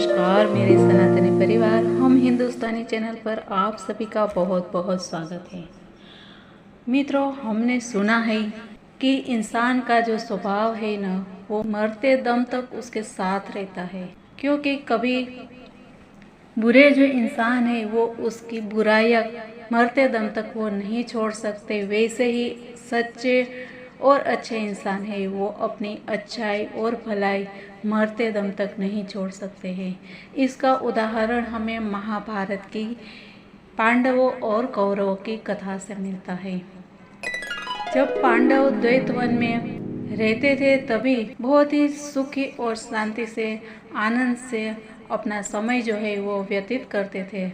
नमस्कार मेरे सनातनी परिवार, हम हिंदुस्तानी चैनल पर आप सभी का बहुत बहुत स्वागत है। मित्रों, हमने सुना है कि इंसान का जो स्वभाव है ना, वो मरते दम तक उसके साथ रहता है। क्योंकि कभी बुरे जो इंसान है वो उसकी बुराइयां मरते दम तक वो नहीं छोड़ सकते, वैसे ही सच्चे और अच्छे इंसान है वो अपनी अच्छाई और भलाई मरते दम तक नहीं छोड़ सकते हैं। इसका उदाहरण हमें महाभारत की पांडवों और कौरवों की कथा से मिलता है। जब पांडव द्वैतवन में रहते थे तभी बहुत ही सुखी और शांति से, आनंद से अपना समय जो है वो व्यतीत करते थे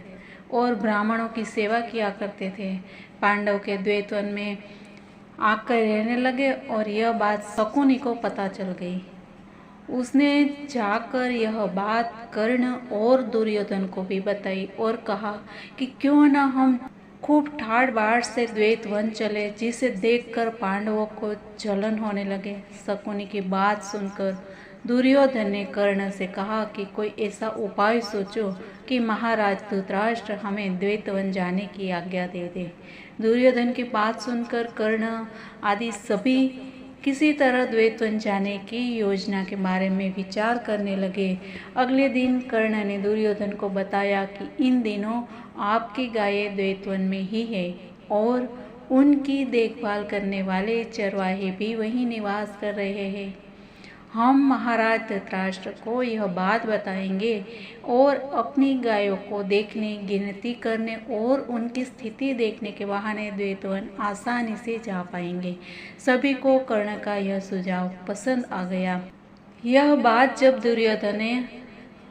और ब्राह्मणों की सेवा किया करते थे। पांडव के द्वैतवन में आकर रहने लगे और यह बात शकुनी को पता चल गई। उसने जाकर यह बात कर्ण और दुर्योधन को भी बताई और कहा कि क्यों न हम खूब ठाड़ बाड़ से द्वैतवन चले, जिसे देखकर पांडवों को जलन होने लगे। शकुनी की बात सुनकर दुर्योधन ने कर्ण से कहा कि कोई ऐसा उपाय सोचो कि महाराज धृतराष्ट्र हमें द्वैतवन जाने की आज्ञा दे दे। दुर्योधन की बात सुनकर कर्ण आदि सभी किसी तरह द्वैतवन जाने की योजना के बारे में विचार करने लगे। अगले दिन कर्ण ने दुर्योधन को बताया कि इन दिनों आपकी गायें द्वैतवन में ही है और उनकी देखभाल करने वाले चरवाहे भी वहीं निवास कर रहे हैं। हम महाराज धृतराष्ट्र को यह बात बताएंगे और अपनी गायों को देखने, गिनती करने और उनकी स्थिति देखने के बहाने द्वैतवन आसानी से जा पाएंगे। सभी को कर्ण का यह सुझाव पसंद आ गया। यह बात जब दुर्योधन ने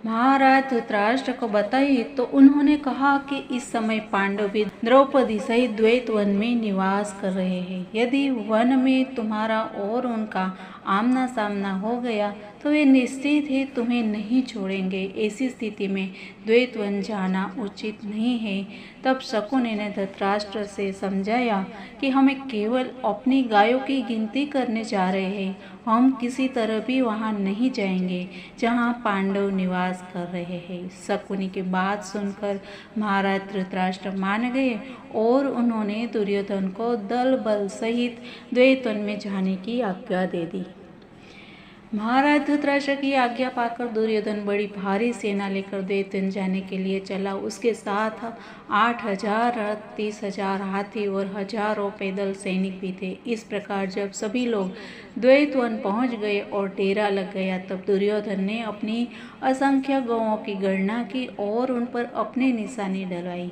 महाराज धृतराष्ट्र को बताई तो उन्होंने कहा कि इस समय पांडव भी द्रौपदी सहित द्वैतवन में निवास कर रहे हैं। यदि वन में तुम्हारा और उनका आमना सामना हो गया तो वे निश्चित ही तुम्हें नहीं छोड़ेंगे। ऐसी स्थिति में द्वैतवन जाना उचित नहीं है। तब शकुनी ने धृतराष्ट्र से समझाया कि हमें केवल अपनी गायों की गिनती करने जा रहे हैं, हम किसी तरह भी वहां नहीं जाएंगे जहां पांडव निवास कर रहे हैं। शकुनी की बात सुनकर महाराज धृतराष्ट्र मान गए और उन्होंने दुर्योधन को दल बल सहित द्वैतवन में जाने की आज्ञा दे दी। महाराज धृतराष्ट्र की आज्ञा पाकर दुर्योधन बड़ी भारी सेना लेकर द्वैतवन जाने के लिए चला। उसके साथ 8,000 रथ, 30,000 हाथी और हजारों पैदल सैनिक भी थे। इस प्रकार जब सभी लोग द्वैतवन पहुंच गए और डेरा लग गया, तब दुर्योधन ने अपनी असंख्य गौओं की गणना की और उन पर अपनी निशानी डलवाई।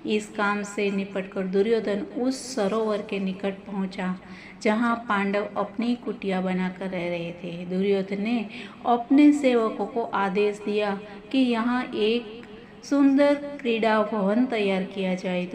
इस काम से निपटकर दुर्योधन उस सरोवर के निकट पहुंचा जहां पांडव अपनी कुटिया बनाकर रह रहे थे। दुर्योधन ने अपने सेवकों को आदेश दिया कि यहाँ एक सुंदर क्रीड़ा भवन तैयार किया जाए।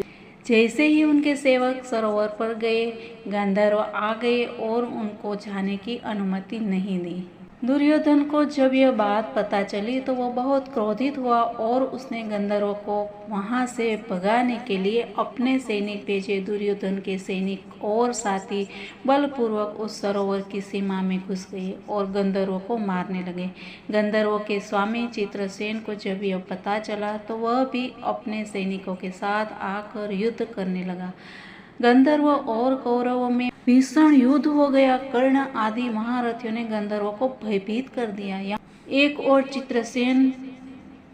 जैसे ही उनके सेवक सरोवर पर गए, गंधर्व आ गए और उनको जाने की अनुमति नहीं दी। दुर्योधन को जब यह बात पता चली तो वह बहुत क्रोधित हुआ और उसने गंधर्व को वहां से भगाने के लिए अपने सैनिक भेजे। दुर्योधन के सैनिक और साथी बलपूर्वक उस सरोवर की सीमा में घुस गए और गंधर्व को मारने लगे। गंधर्व के स्वामी चित्रसेन को जब यह पता चला तो वह भी अपने सैनिकों के साथ आकर युद्ध करने लगा। गंधर्व और कौरवों में भीषण युद्ध हो गया। कर्ण आदि महारथियों ने गंधर्वों को भयभीत कर दिया। एक और चित्रसेन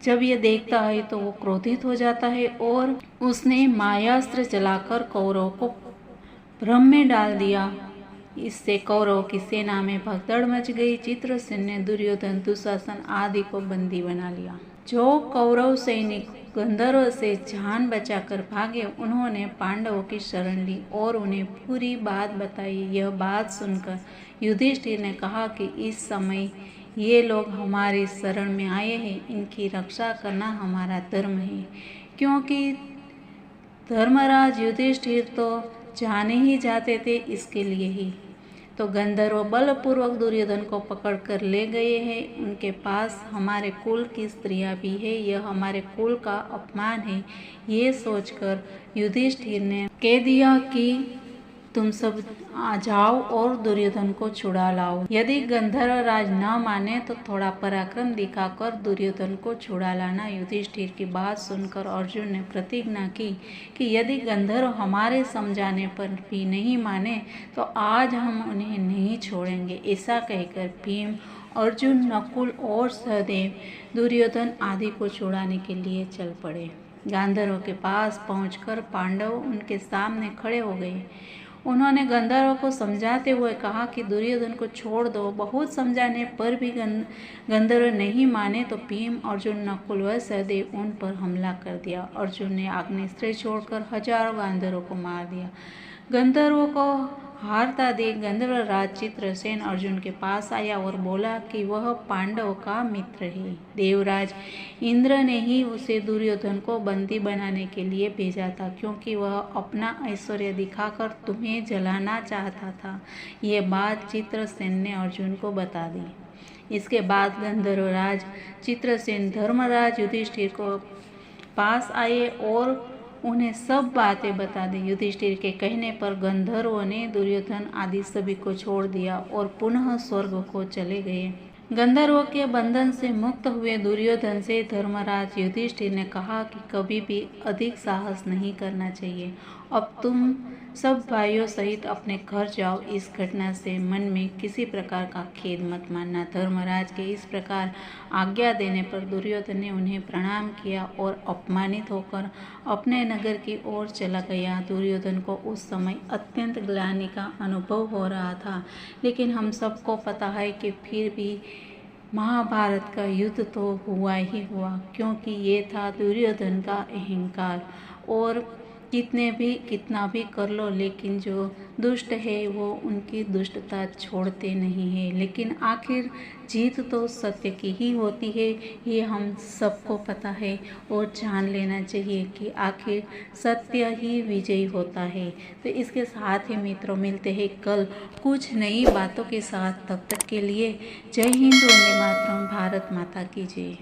जब ये देखता है तो वो क्रोधित हो जाता है और उसने मायास्त्र चलाकर कौरवों को भ्रम में डाल दिया। इससे कौरवों की सेना में भगदड़ मच गई। चित्रसेन ने दुर्योधन, दुशासन आदि को बंदी बना लिया। जो कौरव सैनिक गंधर्व से जान बचाकर भागे, उन्होंने पांडवों की शरण ली और उन्हें पूरी बात बताई। यह बात सुनकर युधिष्ठिर ने कहा कि इस समय ये लोग हमारी शरण में आए हैं, इनकी रक्षा करना हमारा धर्म है। क्योंकि धर्मराज युधिष्ठिर तो जाने ही जाते थे इसके लिए ही। तो गंधर्व बलपूर्वक दुर्योधन को पकड़कर ले गए हैं। उनके पास हमारे कुल की स्त्रियां भी है, यह हमारे कुल का अपमान है। ये सोचकर युधिष्ठिर ने कह दिया कि तुम सब आ जाओ और दुर्योधन को छुड़ा लाओ। यदि गंधर्व राज न माने तो थोड़ा पराक्रम दिखाकर दुर्योधन को छुड़ा लाना। युधिष्ठिर की बात सुनकर अर्जुन ने प्रतिज्ञा की कि यदि गंधर्व हमारे समझाने पर भी नहीं माने तो आज हम उन्हें नहीं छोड़ेंगे। ऐसा कहकर भीम, अर्जुन, नकुल और सहदेव दुर्योधन आदि को छुड़ाने के लिए चल पड़े। गांधर्व के पास पहुंचकर पांडव उनके सामने खड़े हो गए। उन्होंने गंधर्व को समझाते हुए कहा कि दुर्योधन को छोड़ दो। बहुत समझाने पर भी गंधर्व नहीं माने तो भीम, अर्जुन, नकुल व सहदेव उन पर हमला कर दिया। अर्जुन ने आग्नेस्त्र छोड़कर हजारों गांधर्वों को मार दिया। गंधर्वों को हारता देख गंधर्व राज चित्रसेन अर्जुन के पास आया और बोला कि वह पांडव का मित्र है। देवराज इंद्र ने ही उसे दुर्योधन को बंदी बनाने के लिए भेजा था, क्योंकि वह अपना ऐश्वर्य दिखाकर तुम्हें जलाना चाहता था। ये बात चित्रसेन ने अर्जुन को बता दी। इसके बाद गंधर्व राज चित्रसेन धर्मराज युधिष्ठिर को पास आए और उन्हें सब बातें बता दी। युधिष्ठिर के कहने पर गंधर्वों ने दुर्योधन आदि सभी को छोड़ दिया और पुनः स्वर्ग को चले गए। गंधर्वों के बंधन से मुक्त हुए दुर्योधन से धर्मराज युधिष्ठिर ने कहा कि कभी भी अधिक साहस नहीं करना चाहिए। अब तुम सब भाइयों सहित अपने घर जाओ। इस घटना से मन में किसी प्रकार का खेद मत मानना। धर्मराज के इस प्रकार आज्ञा देने पर दुर्योधन ने उन्हें प्रणाम किया और अपमानित होकर अपने नगर की ओर चला गया। दुर्योधन को उस समय अत्यंत ग्लानि का अनुभव हो रहा था, लेकिन हम सबको पता है कि फिर भी महाभारत का युद्ध तो हुआ ही हुआ, क्योंकि ये था दुर्योधन का अहंकार। और कितना भी कर लो, लेकिन जो दुष्ट है वो उनकी दुष्टता छोड़ते नहीं है। लेकिन आखिर जीत तो सत्य की ही होती है, ये हम सबको पता है और जान लेना चाहिए कि आखिर सत्य ही विजयी होता है। तो इसके साथ ही मित्रों मिलते हैं कल कुछ नई बातों के साथ। तब तक के लिए जय हिंद, वंदे मातरम, भारत माता की जय।